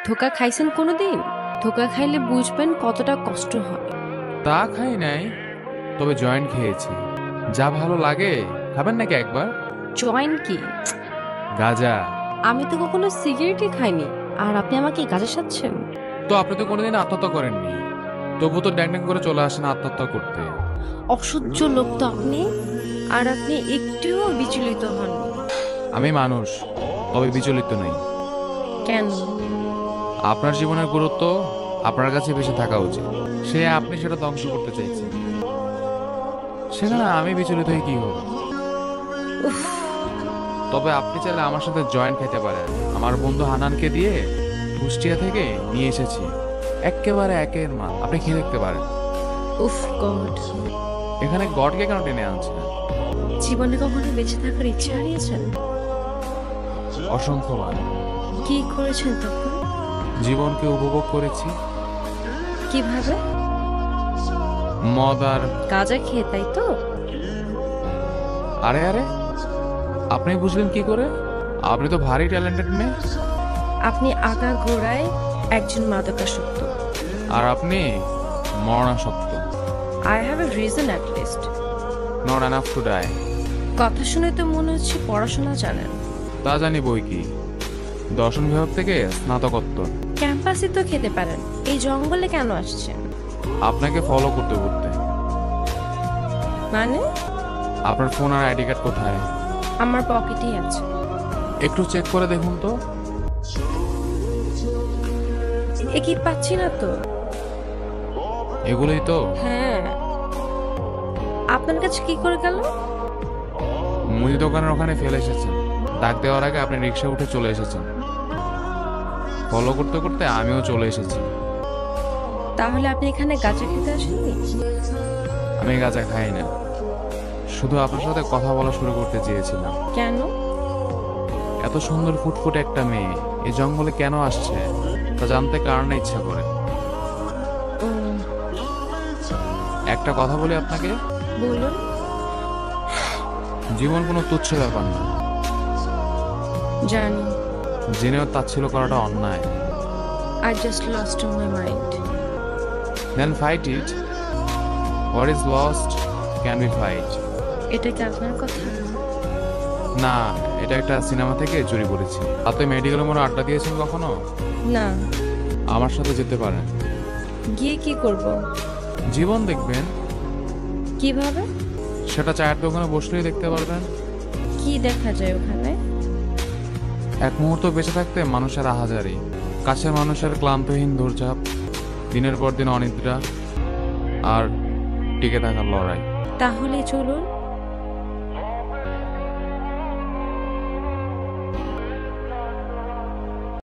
ধোকা খাইছেন কোনোদিন? ধোকা খাইলে বুঝবেন কতটা কষ্ট হয়। তা খাই নাই, তবে জয়েন্ট খেয়েছি। যা ভালো লাগে, খাবেন নাকি একবার? জয়েন্ট কি? গাঁজা। আমি তো কখনো সিগারেটই খাইনি, আর আপনি আমাকে গাঁজা সাজছেন? তো আপনি তো কোনোদিন আত্মহত্যা করেননি, তবু তো ড্যাং ড্যাং করে চলে আসেন আত্মহত্যা করতে। অসহ্য লোক তো আপনি। আর আপনি একটুও বিচলিত হননি। আমি মানুষ, তবে বিচলিত নই। কেন? আপনার জীবনের গুরুত্ব আপনার কাছে বেশি থাকা উচিত। সে আপনি সেটা ধ্বংস করতে চাইছেন, সেখানে আমি বিচলিত হয়ে কি হবে? উফ, তবে আপনি চাইলে আমার সাথে জয়েন্ট খেতে পারেন। আমার বন্ধু হানানকে দিয়ে কুষ্টিয়া থেকে নিয়ে এসেছি, একেবারে একের মাল। আপনি খেয়ে দেখতে পারেন। উফ গড। এখানে গডকে কেন টেনে আনছেন? জীবনে কখনো বেঁচে থাকার ইচ্ছে হারিয়েছেন? অসংখ্যবার কি করেছেন তখন? জীবনকে উপভোগ করেছি। কিভাবে? মদ আর গাঁজা খেয়ে, তাই তো? আরে আরে, আপনি বুঝলেন কি করে? আপনি তো ভারী ট্যালেন্টেড মেয়ে। আপনি আগাগোড়ায় একজন মাদকাসক্ত। আর আপনি মরণাসক্ত। I have a reason at least. Not enough to die. কথা শুনে তো মনে হচ্ছে পড়াশোনা জানেন। তা জানি বই কি, দর্শন বিভাগ থেকে স্নাতকোত্তর। ক্যাম্পাসে তো খেতে পারেন, এই জঙ্গলে কেন আসছেন? আপনাকে ফলো করতে করতে। মানে? আপনার ফোন আর আইডি কার্ড কোথায়? আমার পকেটেই আছে। একটু চেক করে দেখুন তো। এ কি পাচ্ছি না তো। এগুলোই তো। হ্যাঁ। আপনার কাছে কি করে গেল? মুদি দোকানের ওখানে ফেলে এসেছেন। ডাক দেওয়ার আগে আপনি রিক্সা উঠে চলে এসেছেন। ফলো করতে করতে আমিও চলে এসেছি। তাহলে আপনি এখানে গাঁজা খেতে আসেননি? আমি গাঁজা খাই না, শুধু আপনার সাথে কথা বলা শুরু করতে চেয়েছিলাম। কেন? এত সুন্দর ফুটফুটে একটা মেয়ে এই জঙ্গলে কেন আসছে তা জানতে কারণে ইচ্ছা করে। ও, একটা কথা বলি আপনাকে, বলুন। জীবন কোনো তুচ্ছ ব্যাপার না। জানি। জেনেও তাচ্ছিল্য করাটা অন্যায়। I just lost my mind. Then fight it. What is lost can be fight. এটা কি আপনার কথা? না, এটা একটা সিনেমা থেকে চুরি করেছি। আপনি মেডিকেলের মোড়ে আড্ডা দিয়েছেন কখনো? না। আমার সাথে যেতে পারেন। গিয়ে কি করব? জীবন দেখবেন। কিভাবে? সেটা চায়ের দোকানে বসলেই দেখতে পারবেন। কি দেখা যায় ওখানে? এক মুহূর্ত বেঁচে থাকতে মানুষের আহাজারি, কাছের মানুষের ক্লান্তহীন দৌড়ঝাঁপ, দিনের পর দিন অনিদ্রা, আর টিকে থাকার লড়াই। তাহলে চলুন।